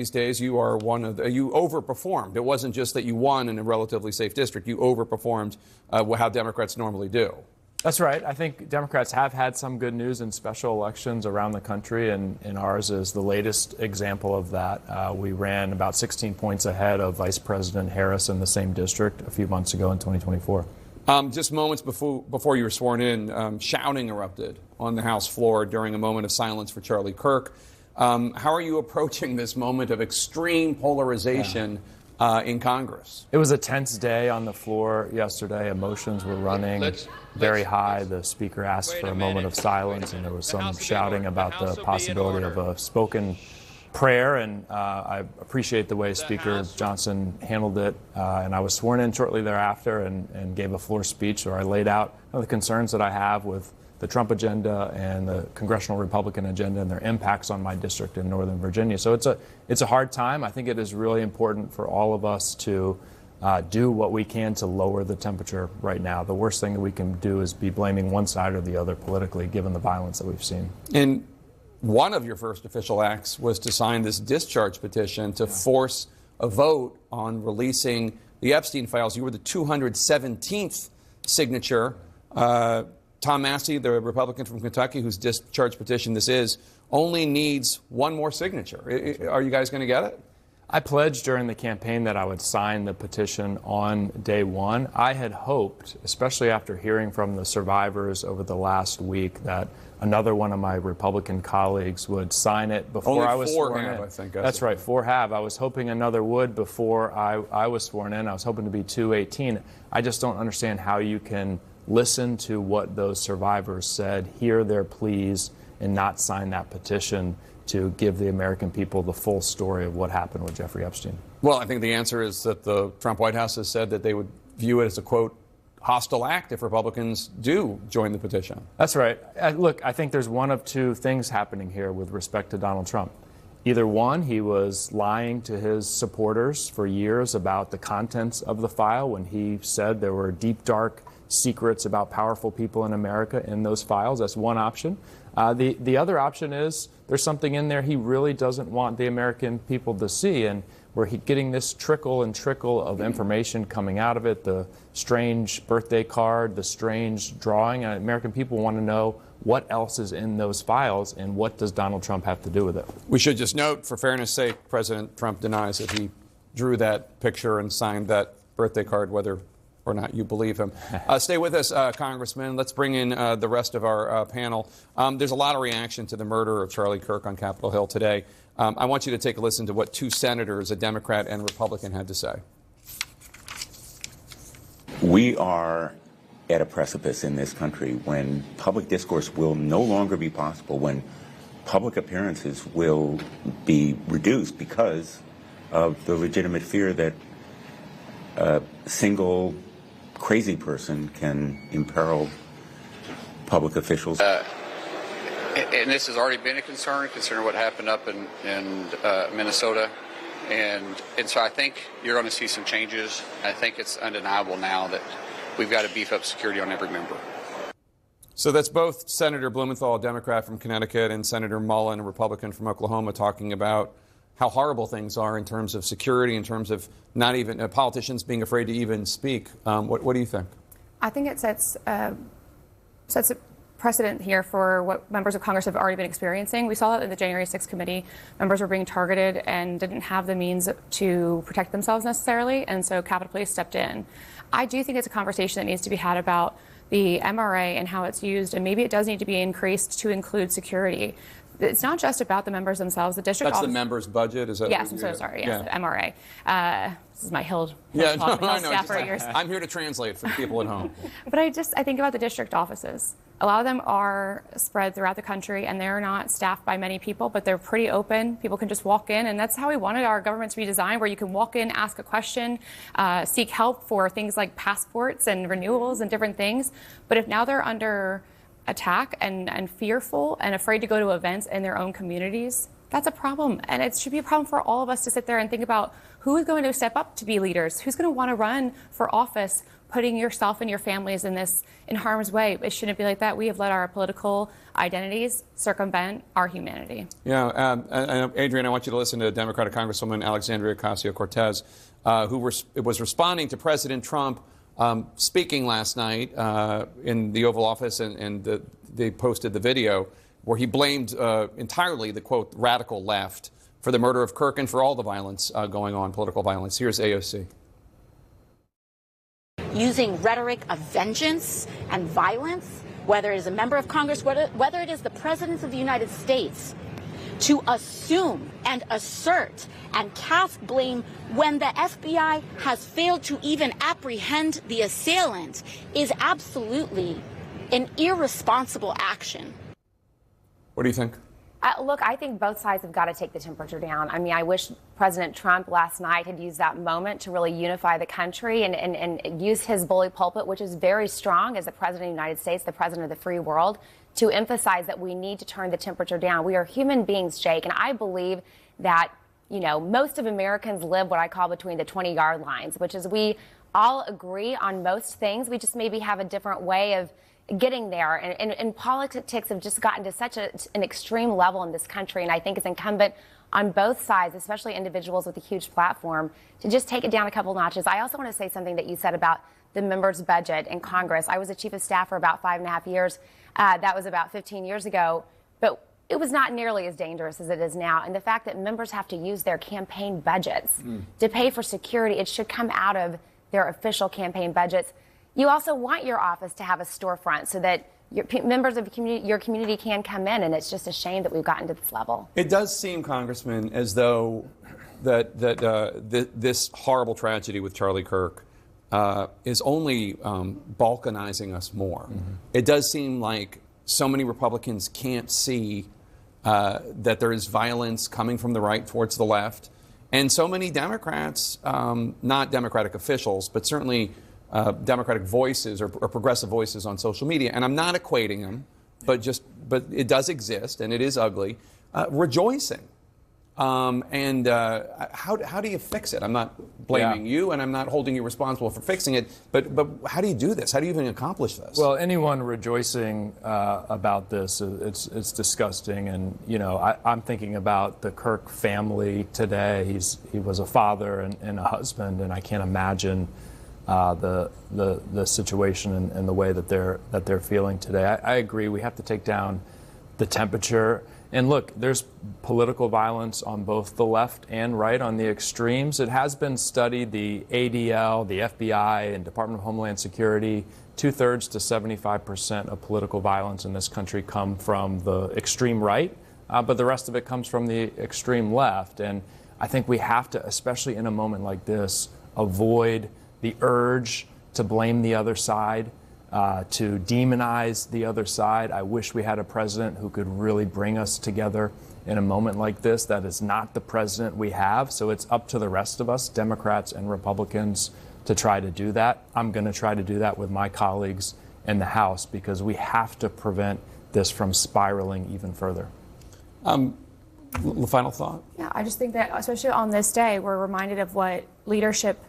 these days, you are you overperformed. It wasn't just that you won in a relatively safe district. You overperformed how Democrats normally do. That's right. I think Democrats have had some good news in special elections around the country, and ours is the latest example of that. We ran about 16 points ahead of Vice President Harris in the same district a few months ago in 2024. Just moments before you were sworn in, shouting erupted on the House floor during a moment of silence for Charlie Kirk. How are you approaching this moment of extreme polarization in Congress? It was a tense day on the floor yesterday. Emotions were running very high. The Speaker asked for a moment of silence, and there was some shouting about the possibility of a spoken prayer, and I appreciate the way Speaker Johnson handled it. And I was sworn in shortly thereafter and gave a floor speech where I laid out the concerns that I have with the Trump agenda and the congressional Republican agenda and their impacts on my district in Northern Virginia. So it's a hard time. I think it is really important for all of us to do what we can to lower the temperature right now. The worst thing that we can do is be blaming one side or the other politically, given the violence that we've seen. And one of your first official acts was to sign this discharge petition to force a vote on releasing the Epstein files. You were the 217th signature. Tom Massey, the Republican from Kentucky, whose discharge petition this is, only needs one more signature. Are you guys going to get it? I pledged during the campaign that I would sign the petition on day one. I had hoped, especially after hearing from the survivors over the last week, that another one of my Republican colleagues would sign it before I was sworn in. I think. That's right, 4 have. I was hoping another would before I was sworn in. I was hoping to be 218. I just don't understand how you can listen to what those survivors said, hear their pleas, and not sign that petition to give the American people the full story of what happened with Jeffrey Epstein. Well, I think the answer is that the Trump White House has said that they would view it as a, quote, hostile act if Republicans do join the petition. That's right. Look, I think there's one of two things happening here with respect to Donald Trump. Either one, he was lying to his supporters for years about the contents of the file when he said there were deep, dark secrets about powerful people in America in those files. That's one option. The other option is there's something in there he really doesn't want the American people to see, and we're getting this trickle of information coming out of it, the strange birthday card, the strange drawing, and American people want to know what else is in those files and what does Donald Trump have to do with it. We should just note, for fairness' sake, President Trump denies that he drew that picture and signed that birthday card, whether or not you believe him. Stay with us, Congressman. Let's bring in the rest of our panel. There's a lot of reaction to the murder of Charlie Kirk on Capitol Hill today. I want you to take a listen to what two senators, a Democrat and Republican, had to say. We are at a precipice in this country when public discourse will no longer be possible, when public appearances will be reduced because of the legitimate fear that a single crazy person can imperil public officials. And this has already been a concern, considering what happened up in Minnesota. And so I think you're going to see some changes. I think it's undeniable now that we've got to beef up security on every member. So that's both Senator Blumenthal, a Democrat from Connecticut, and Senator Mullen, a Republican from Oklahoma, talking about how horrible things are in terms of security, in terms of not even politicians being afraid to even speak. What do you think? I think it sets a precedent here for what members of Congress have already been experiencing. We saw that in the January 6th committee. Members were being targeted and didn't have the means to protect themselves necessarily, and so Capitol Police stepped in. I do think it's a conversation that needs to be had about the MRA and how it's used, and maybe it does need to be increased to include security. It's not just about the members themselves. The district That's the members' budget? Is that? Yes, I'm so sorry. Yes, the MRA. This is my Hill staffer years. I'm here to translate for the people at home. But I think about the district offices. A lot of them are spread throughout the country, and they're not staffed by many people, but they're pretty open. People can just walk in, and that's how we wanted our government to be designed, where you can walk in, ask a question, seek help for things like passports and renewals and different things. But if now they're under attack and fearful and afraid to go to events in their own communities, That's a problem. And it should be a problem for all of us to sit there and think about who is going to step up to be leaders, who's going to want to run for office, putting yourself and your families in harm's way. It shouldn't be like that. We have let our political identities circumvent our humanity. Yeah, Adrian, I want you to listen to Democratic Congresswoman Alexandria Ocasio-Cortez, who was responding to President Trump speaking last night in the Oval Office, and they posted the video where he blamed entirely the, quote, radical left for the murder of Kirk and for all the violence going on, political violence. Here's AOC. Using rhetoric of vengeance and violence, whether it is a member of Congress, whether it is the President of the United States, to assume and assert and cast blame when the FBI has failed to even apprehend the assailant is absolutely an irresponsible action. What do you think? Look, I think both sides have got to take the temperature down. I mean, I wish President Trump last night had used that moment to really unify the country and use his bully pulpit, which is very strong as the President of the United States, the President of the free world, to emphasize that we need to turn the temperature down. We are human beings, Jake, and I believe that, you know, most of Americans live what I call between the 20-yard lines, which is we all agree on most things. We just maybe have a different way of getting there. And politics have just gotten to such an extreme level in this country. And I think it's incumbent on both sides, especially individuals with a huge platform, to just take it down a couple notches. I also want to say something that you said about the members' budget in Congress. I was a chief of staff for about 5.5 years. That was about 15 years ago. But it was not nearly as dangerous as it is now. And the fact that members have to use their campaign budgets to pay for security, it should come out of their official campaign budgets. You also want your office to have a storefront so that your members of your community can come in, and it's just a shame that we've gotten to this level. It does seem, Congressman, as though this horrible tragedy with Charlie Kirk is only balkanizing us more. Mm-hmm. It does seem like so many Republicans can't see that there is violence coming from the right towards the left, and so many Democrats, not Democratic officials, but certainly Democratic voices or progressive voices on social media, and I'm not equating them, but it does exist and it is ugly, rejoicing. How do you fix it? I'm not blaming you, and I'm not holding you responsible for fixing it, but how do you do this? How do you even accomplish this? Well, anyone rejoicing about this, it's disgusting. And, you know, I'm thinking about the Kirk family today. He was a father and a husband, and I can't imagine the situation and the way that they're feeling today. I agree. We have to take down the temperature. And look, there's political violence on both the left and right, on the extremes. It has been studied, the ADL, the FBI, and Department of Homeland Security, 2/3 to 75% of political violence in this country come from the extreme right, but the rest of it comes from the extreme left. And I think we have to, especially in a moment like this, avoid the urge to blame the other side, to demonize the other side. I wish we had a president who could really bring us together in a moment like this. That is not the president we have. So it's up to the rest of us, Democrats and Republicans, to try to do that. I'm going to try to do that with my colleagues in the House, because we have to prevent this from spiraling even further. Final thought? Yeah, I just think that, especially on this day, we're reminded of what leadership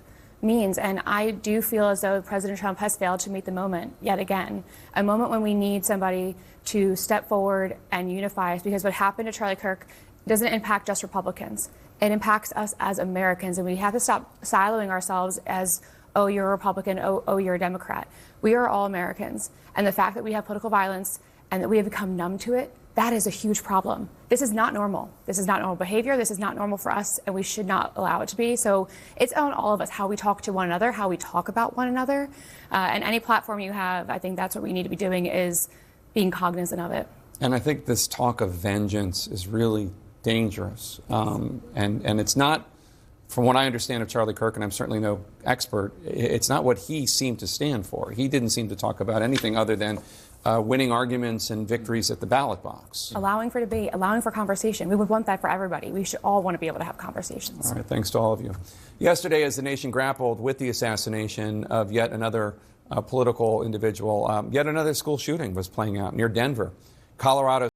means. And I do feel as though President Trump has failed to meet the moment yet again. A moment when we need somebody to step forward and unify us, because what happened to Charlie Kirk doesn't impact just Republicans. It impacts us as Americans, and we have to stop siloing ourselves as, oh, you're a Republican, oh, you're a Democrat. We are all Americans. And the fact that we have political violence and that we have become numb to it, that is a huge problem. This is not normal. This is not normal behavior. This is not normal for us, and we should not allow it to be. So it's on all of us, how we talk to one another, how we talk about one another. And any platform you have, I think that's what we need to be doing, is being cognizant of it. And I think this talk of vengeance is really dangerous. And it's not, from what I understand of Charlie Kirk, and I'm certainly no expert, it's not what he seemed to stand for. He didn't seem to talk about anything other than winning arguments and victories at the ballot box. Allowing for debate, allowing for conversation. We would want that for everybody. We should all want to be able to have conversations. All right, thanks to all of you. Yesterday, as the nation grappled with the assassination of yet another political individual, yet another school shooting was playing out near Denver. Colorado